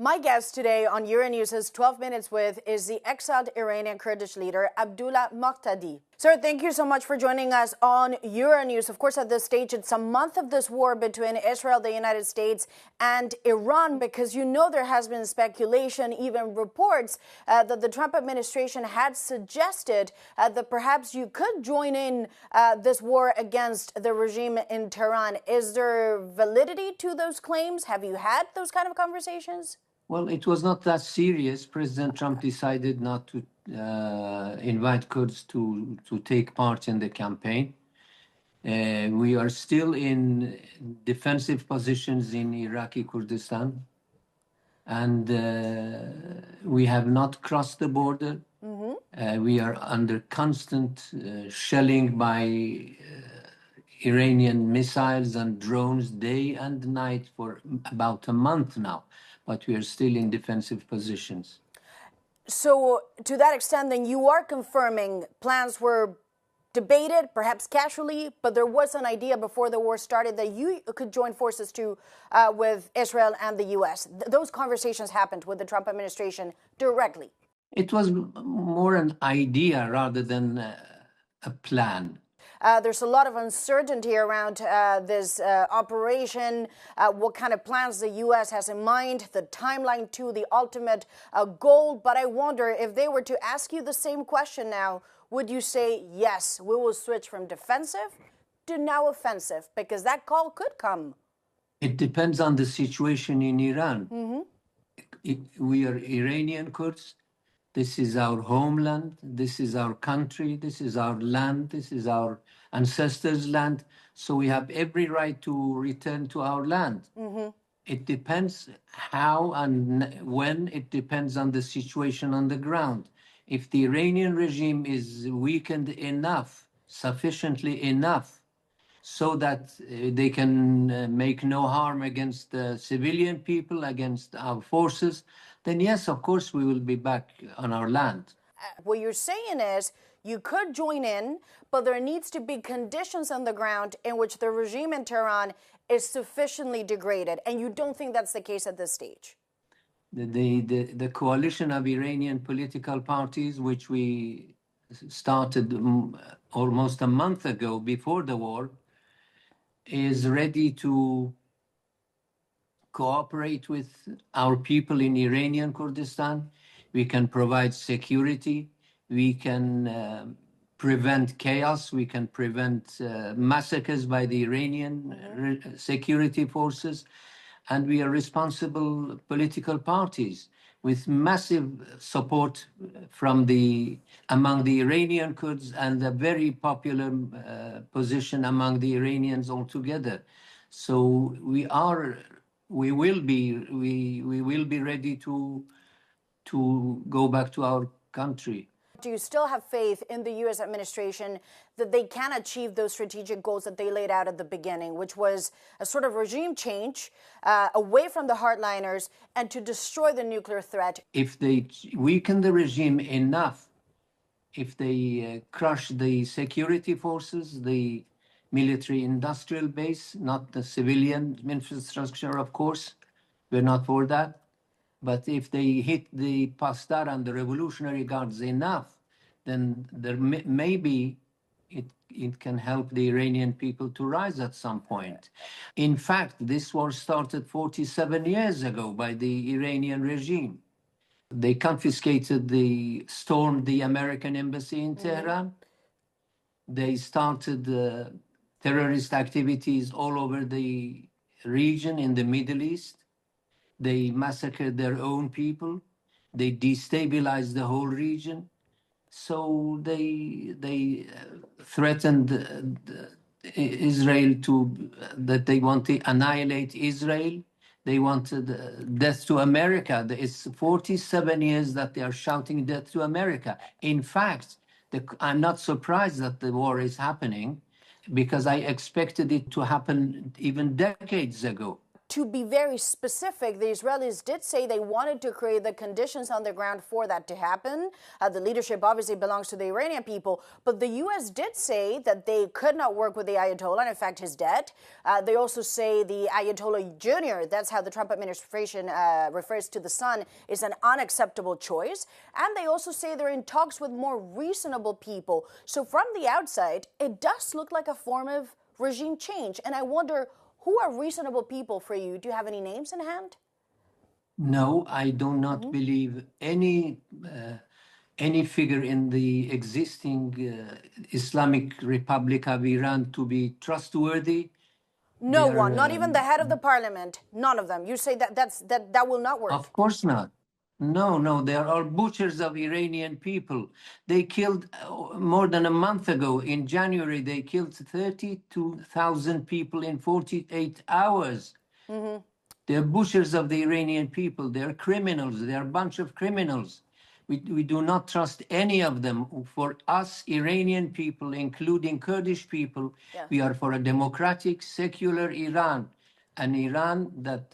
My guest today on Euronews' 12 Minutes With is the exiled Iranian Kurdish leader, Abdullah Mehtedi. Sir, thank you so much for joining us on Euronews. Of course, at this stage, it's a month of this war between Israel, the United States, and Iran, because you know there has been speculation, even reports, that the Trump administration had suggested that perhaps you could join in this war against the regime in Tehran. Is there validity to those claims? Have you had those kind of conversations? Well, it was not that serious. President Trump decided not to invite Kurds to take part in the campaign. We are still in defensive positions in Iraqi Kurdistan, and we have not crossed the border. We are under constant shelling by Iranian missiles and drones day and night for about a month now. But we are still in defensive positions. So to that extent, then you are confirming plans were debated, perhaps casually, but there was an idea before the war started that you could join forces with Israel and the U.S. Those conversations happened with the Trump administration directly. It was more an idea rather than a plan. There's a lot of uncertainty around this operation, what kind of plans the U.S. has in mind, the timeline to the ultimate goal. But I wonder if they were to ask you the same question now, would you say, yes, we will switch from defensive to now offensive? Because that call could come. It depends on the situation in Iran. We are Iranian Kurds. This is our homeland, this is our country, this is our land, this is our ancestors' land. So we have every right to return to our land. It depends how and when, it depends on the situation on the ground. If the Iranian regime is weakened enough, sufficiently enough, so that they can make no harm against the civilian people, against our forces, then yes, of course, we will be back on our land. What you're saying is you could join in, but there needs to be conditions on the ground in which the regime in Tehran is sufficiently degraded, and you don't think that's the case at this stage? The coalition of Iranian political parties, which we started almost a month ago before the war, is ready to cooperate with our people in Iranian Kurdistan. We can provide security. We can prevent chaos. We can prevent massacres by the Iranian security forces. And we are responsible political parties with massive support from among the Iranian Kurds and a very popular position among the Iranians altogether. So we will be ready to go back to our country. Do you still have faith in the U.S. administration that they can achieve those strategic goals that they laid out at the beginning, which was a sort of regime change away from the hardliners and to destroy the nuclear threat? If they weaken the regime enough, if they crush the security forces, the military industrial base, not the civilian infrastructure, of course, we're not for that. But if they hit the Pastar and the Revolutionary Guards enough, then there maybe it can help the Iranian people to rise at some point. In fact, this war started 47 years ago by the Iranian regime. They stormed the American embassy in Tehran. They started terrorist activities all over the region in the Middle East. They massacred their own people. They destabilized the whole region. So they threatened Israel that they want to annihilate Israel. They wanted death to America. It's 47 years that they are shouting death to America. In fact, I'm not surprised that the war is happening, because I expected it to happen even decades ago. to be very specific, the Israelis did say they wanted to create the conditions on the ground for that to happen. The leadership obviously belongs to the Iranian people, but the U.S. did say that they could not work with the Ayatollah, and in fact, he's dead. They also say the Ayatollah Jr., that's how the Trump administration refers to the son, is an unacceptable choice. And they also say they're in talks with more reasonable people. So from the outside, it does look like a form of regime change. And I wonder, who are reasonable people for you? Do you have any names in hand? No, I do not believe any figure in the existing Islamic Republic of Iran to be trustworthy. No one, not even the head of the parliament, none of them. You say that will not work. Of course not. No, they are all butchers of Iranian people. They killed, more than a month ago, in January, they killed 32,000 people in 48 hours. They're butchers of the Iranian people. They're criminals. They're a bunch of criminals. We do not trust any of them. For us, Iranian people, including Kurdish people, we are for a democratic, secular Iran, an Iran that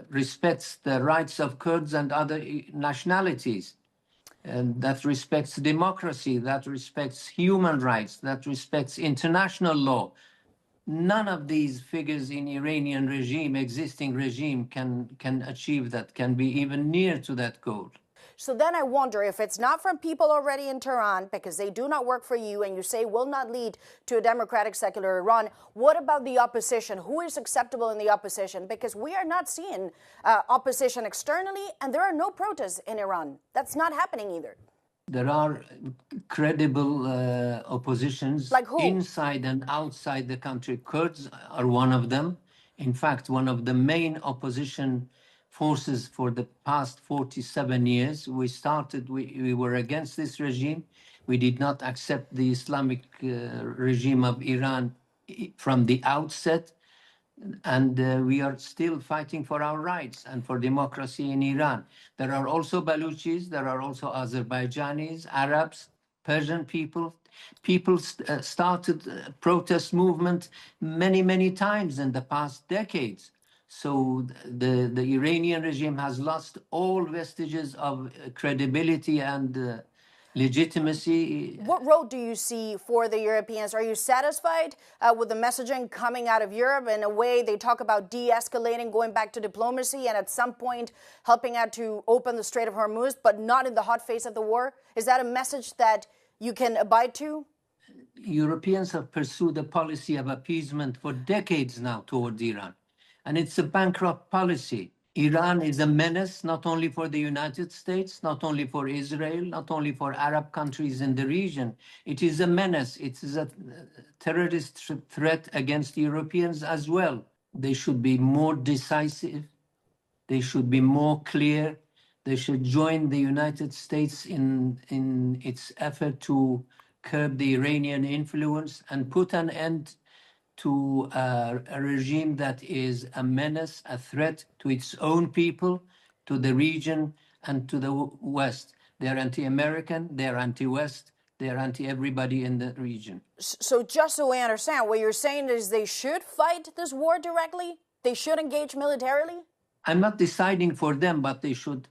respects the rights of Kurds and other nationalities, and that respects democracy, that respects human rights, that respects international law. None of these figures in Iranian regime, existing regime, can achieve that, can be even near to that goal. So then I wonder, if it's not from people already in Tehran, because they do not work for you, and you say will not lead to a democratic, secular Iran, what about the opposition? Who is acceptable in the opposition? Because we are not seeing opposition externally, and there are no protests in Iran. That's not happening either. There are credible oppositions like who? Inside and outside the country. Kurds are one of them. In fact, one of the main opposition forces for the past 47 years. We were against this regime. We did not accept the Islamic regime of Iran from the outset. And we are still fighting for our rights and for democracy in Iran. There are also Baluchis, there are also Azerbaijanis, Arabs, Persian people. People started protest movement many times in the past decades. So the Iranian regime has lost all vestiges of credibility and legitimacy. What role do you see for the Europeans? Are you satisfied with the messaging coming out of Europe? In a way, they talk about de-escalating, going back to diplomacy, and at some point helping out to open the Strait of Hormuz, but not in the hot face of the war. Is that a message that you can abide to? Europeans have pursued a policy of appeasement for decades now towards Iran, and it's a bankrupt policy. Iran is a menace not only for the United States, not only for Israel, not only for Arab countries in the region. It is a menace. It is a terrorist threat against Europeans as well. They should be more decisive. They should be more clear. They should join the United States in its effort to curb the Iranian influence and put an end to a regime that is a menace, a threat to its own people, to the region, and to the West. They're anti-American, they're anti-West, they're anti-everybody in the region. So just so we understand, what you're saying is they should fight this war directly? They should engage militarily? I'm not deciding for them, but they should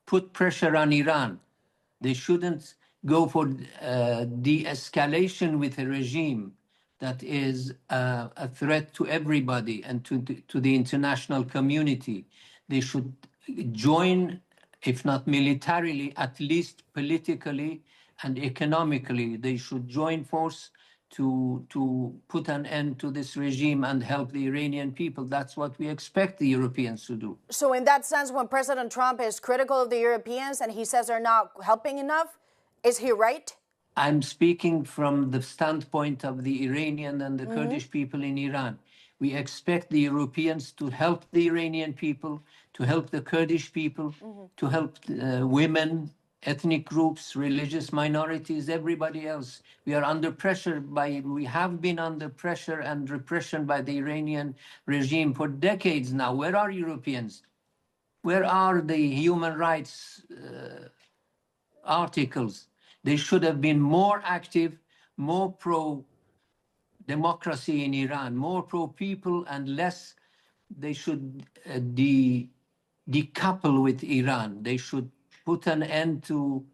put pressure on Iran. They shouldn't go for de-escalation with a regime that is a threat to everybody and to the international community. They should join, if not militarily, at least politically and economically. They should join force to put an end to this regime and help the Iranian people. That's what we expect the Europeans to do. So in that sense, when President Trump is critical of the Europeans and he says they're not helping enough, is he right? I'm speaking from the standpoint of the Iranian and the Kurdish people in Iran. We expect the Europeans to help the Iranian people, to help the Kurdish people, to help women, ethnic groups, religious minorities, everybody else. We are under pressure we have been under pressure and repression by the Iranian regime for decades now. Where are Europeans? Where are the human rights articles? They should have been more active, more pro-democracy in Iran, more pro-people and less decouple with Iran. They should put an end to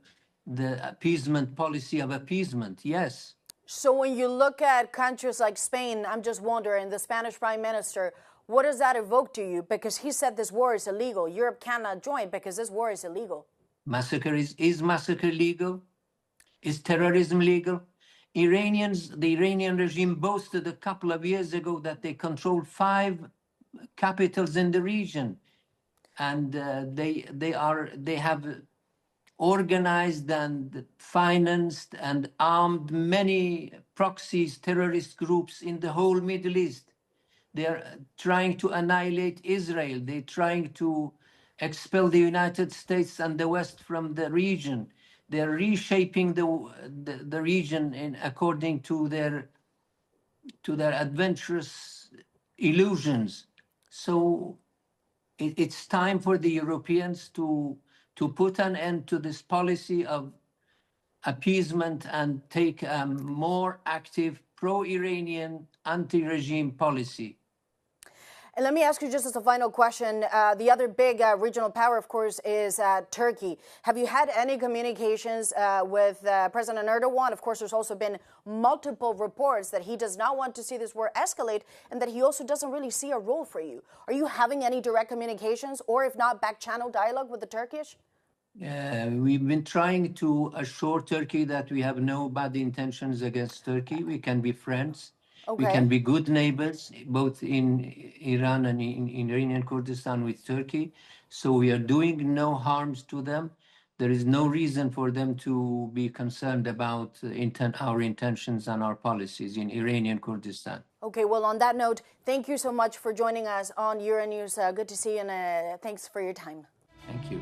the appeasement policy of appeasement. Yes. So when you look at countries like Spain, I'm just wondering, the Spanish Prime Minister, what does that evoke to you? Because he said this war is illegal. Europe cannot join because this war is illegal. Massacre is massacre legal? Is terrorism legal? The Iranian regime boasted a couple of years ago that they control 5 capitals in the region, and they have organized and financed and armed many proxies, terrorist groups in the whole Middle East. They're trying to annihilate Israel. They're trying to expel the United States and the West from the region. They're reshaping the region according to their adventurous illusions. So it's time for the Europeans to put an end to this policy of appeasement and take a more active pro-Iranian anti-regime policy. And let me ask you just as a final question, the other big regional power, of course, is Turkey. Have you had any communications with President Erdogan? Of course, there's also been multiple reports that he does not want to see this war escalate and that he also doesn't really see a role for you. Are you having any direct communications or, if not, back-channel dialogue with the Turkish? We've been trying to assure Turkey that we have no bad intentions against Turkey. We can be friends. Okay. We can be good neighbors, both in Iran and in Iranian Kurdistan with Turkey. So we are doing no harms to them. There is no reason for them to be concerned about our intentions and our policies in Iranian Kurdistan. Okay, well, on that note, thank you so much for joining us on Euronews. Good to see you, and thanks for your time. Thank you.